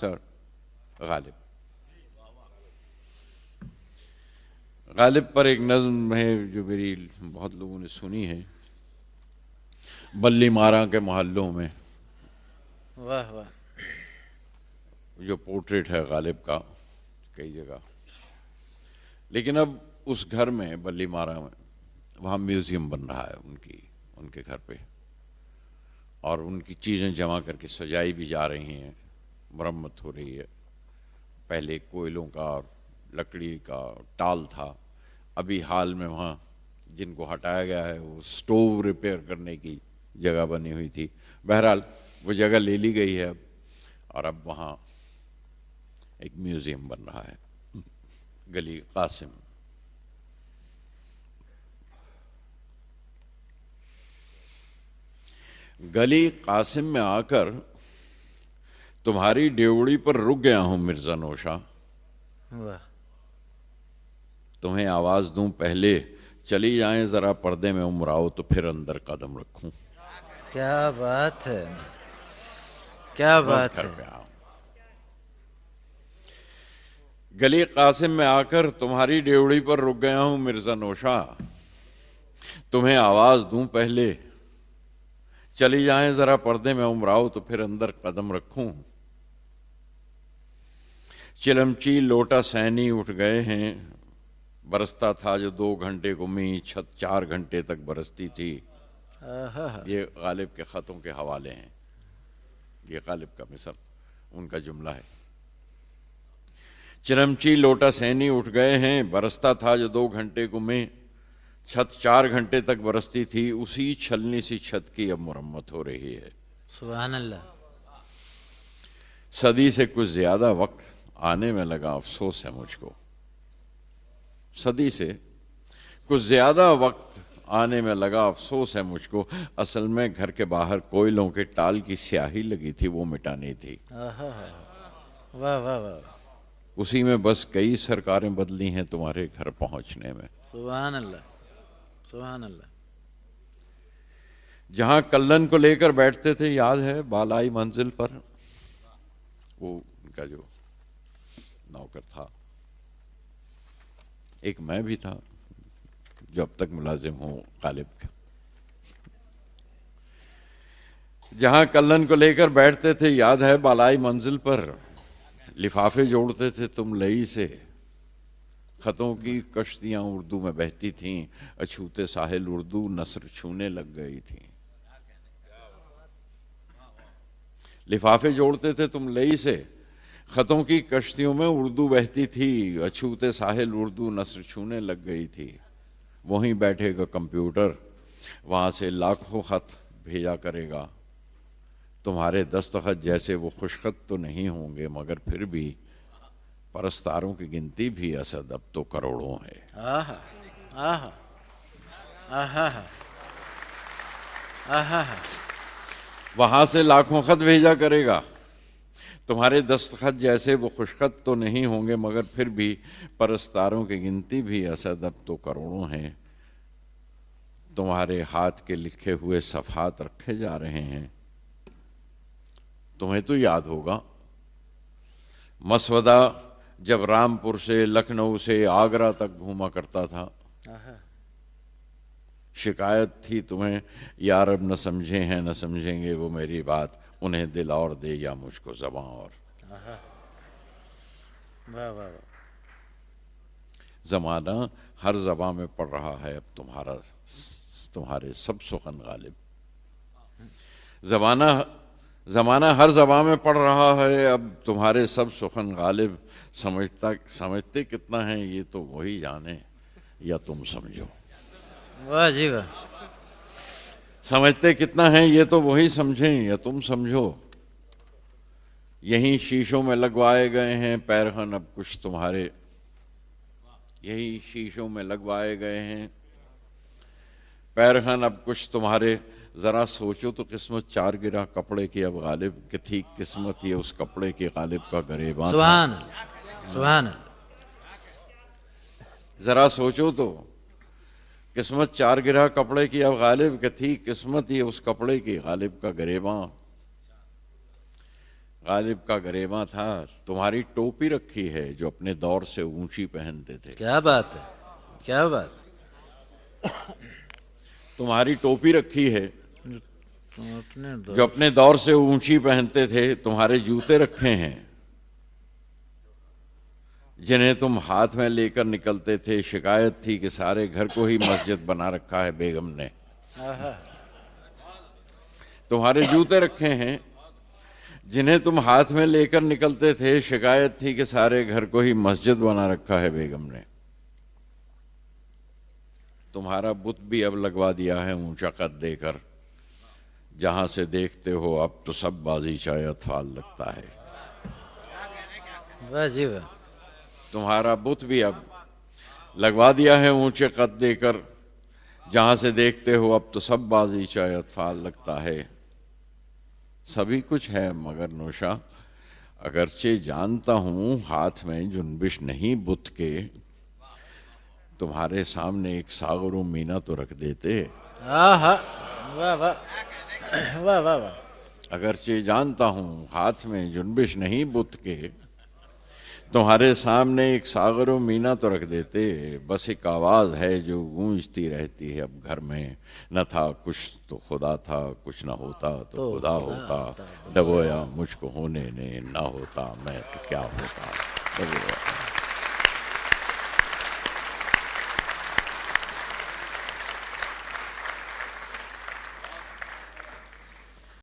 Professor غالب. غالب پر ایک نظم ہے جو میری بہت لوگوں نے سنی ہے. بلی ماراں کے محلوں میں، واہ واہ، جو پورٹریٹ ہے غالب کا کئی جگہ. لیکن اب اس گھر میں بلی ماراں میں وہاں میوزیم بن رہا ہے ان کے گھر پہ، اور ان کی چیزیں جمع کر کے سجائی بھی جا رہی ہیں، مرمت ہو رہی ہے. پہلے کوئلوں کا اور لکڑی کا ٹال تھا، ابھی حال میں وہاں جن کو ہٹایا گیا ہے وہ سٹوو ریپیئر کرنے کی جگہ بنی ہوئی تھی. بہرحال وہ جگہ لے لی گئی ہے اب، اور اب وہاں ایک میوزیم بن رہا ہے. گلی قاسم. گلی قاسم میں آ کر تمہاری ڈیوڑی پر رک گیا ہوں مرزا نوشا. واہ، تمہیں آواز دوں پہلے چلی جائیں ذرا پردے میں عمر آؤ تو پھر اندر قدم رکھوں. کیا بات ہے، کیا بس بات گھر ہے. پہ آؤ. گلی قاسم میں آ کر تمہاری ڈیوڑی پر رک گیا ہوں مرزا نوشا. تمہیں آواز دوں پہلے چلی جائیں ذرا پردے میں عمر آؤ تو پھر اندر قدم رکھوں. چلمچی لوٹا سینی اٹھ گئے ہیں، برستا تھا جو 2 گھنٹے کو می، چھت 4 گھنٹے تک برستی تھی. آہا، یہ غالب کے خطوں کے حوالے ہیں، یہ غالب کا مصر ان کا جملہ ہے. چرمچی لوٹا سینی اٹھ گئے ہیں، برستا تھا جو 2 گھنٹے کو میں، چھت 4 گھنٹے تک برستی تھی. اسی چھلنی سی چھت کی اب مرمت ہو رہی ہے. سبحان اللہ. صدی سے کچھ زیادہ وقت آنے میں لگا افسوس ہے مجھ کو. صدی سے کچھ زیادہ وقت آنے میں لگا افسوس ہے مجھ کو. اصل میں گھر کے باہر کوئلوں کے ٹال کی سیاہی لگی تھی، وہ مٹانی تھی. آہا، واہ واہ واہ، اسی میں بس کئی سرکاریں بدلی ہیں تمہارے گھر پہنچنے میں. سبحان اللہ، سبحان اللہ. جہاں کلن کو لے کر بیٹھتے تھے یاد ہے بالائی منزل پر، وہ ان کا جو نوکر تھا، ایک میں بھی تھا جو اب تک ملازم ہوں غالب کا. جہاں کلن کو لے کر بیٹھتے تھے یاد ہے بالائی منزل پر، لفافے جوڑتے تھے تم لئی سے، خطوں کی کشتیاں اردو میں بہتی تھیں، اچھوتے ساحل اردو نثر چھونے لگ گئی تھیں. لفافے جوڑتے تھے تم لئی سے، خطوں کی کشتیوں میں اردو بہتی تھی، اچھوتے ساحل اردو نثر چھونے لگ گئی تھی. وہیں بیٹھے گا کمپیوٹر، وہاں سے لاکھوں خط بھیجا کرے گا. تمہارے دستخط جیسے وہ خوش خط تو نہیں ہوں گے، مگر پھر بھی پرستاروں کی گنتی بھی اسد اب تو کروڑوں ہے. آہا، آہا، آہا، آہا. وہاں سے لاکھوں خط بھیجا کرے گا. تمہارے دستخط جیسے وہ خوش خط تو نہیں ہوں گے، مگر پھر بھی پرستاروں کی گنتی بھی اسد اب تو کروڑوں ہیں. تمہارے ہاتھ کے لکھے ہوئے صفحات رکھے جا رہے ہیں. تمہیں تو یاد ہوگا مسودہ جب رامپور سے، لکھنؤ سے آگرہ تک گھوما کرتا تھا. شکایت تھی تمہیں، یار اب نہ سمجھے ہیں نہ سمجھیں گے وہ میری بات، انہیں دل اور دے یا مجھ کو زباں اور. واہ واہ، زمانہ ہر زباں میں پڑھ رہا ہے اب تمہارے سب سخن غالب. زمانہ ہر زباں میں پڑھ رہا ہے اب تمہارے سب سخن غالب. سمجھتے کتنا ہیں یہ تو وہی جانے یا تم سمجھو. واہ جی واہ. سمجھتے کتنا ہیں یہ تو وہی سمجھیں یا تم سمجھو. یہیں شیشوں میں لگوائے گئے ہیں پیرہن اب کچھ تمہارے، یہی شیشوں میں لگوائے گئے ہیں پیرہن اب کچھ تمہارے. ذرا سوچو تو قسمت 4 گرہ کپڑے کی اب غالب، کہ تھی قسمت یہ اس کپڑے کے غالب کا گریباں تھا. سبحان اللہ، سبحان اللہ. ذرا سوچو تو قسمت 4 گرہ کپڑے کی اب غالب، کہ تھی قسمت یہ اس کپڑے کی غالب کا گریباں. غالب کا گریباں تھا، تمہاری ٹوپی رکھی ہے جو اپنے دور سے اونچی پہنتے تھے. کیا بات ہے، کیا بات. تمہاری ٹوپی رکھی ہے تم اپنے جو اپنے دور سے اونچی پہنتے تھے. تمہارے جوتے رکھے ہیں جنہیں تم ہاتھ میں لے کر نکلتے تھے. شکایت تھی کہ سارے گھر کو ہی مسجد بنا رکھا ہے بیگم نے. تمہارے جوتے رکھے ہیں جنہیں تم ہاتھ میں لے کر نکلتے تھے. شکایت تھی کہ سارے گھر کو ہی مسجد بنا رکھا ہے بیگم نے. تمہارا بت بھی اب لگوا دیا ہے اونچا قد دے کر. جہاں سے دیکھتے ہو اب تو سب بازیچہ اطفال لگتا ہے. واہ جی واہ. تمہارا بت بھی اب لگوا دیا ہے اونچے قد دے کر. جہاں سے دیکھتے ہو اب تو سب بازیچہ اطفال لگتا ہے. سبھی کچھ ہے مگر نوشا اگرچہ جانتا ہوں ہاتھ میں جنبش نہیں بت کے. تمہارے سامنے ایک ساغر و مینا تو رکھ دیتے. واہ واہ واہ واہ واہ. اگرچہ جانتا ہوں ہاتھ میں جنبش نہیں بت کے. تمہارے سامنے ایک ساغر و مینا تو رکھ دیتے. بس ایک آواز ہے جو گونجتی رہتی ہے اب گھر میں. نہ تھا کچھ تو خدا تھا، کچھ نہ ہوتا تو خدا ہوتا. ڈبویا مجھ کو ہونے نے، نہ ہوتا میں تو کیا ہوتا. ڈبویا.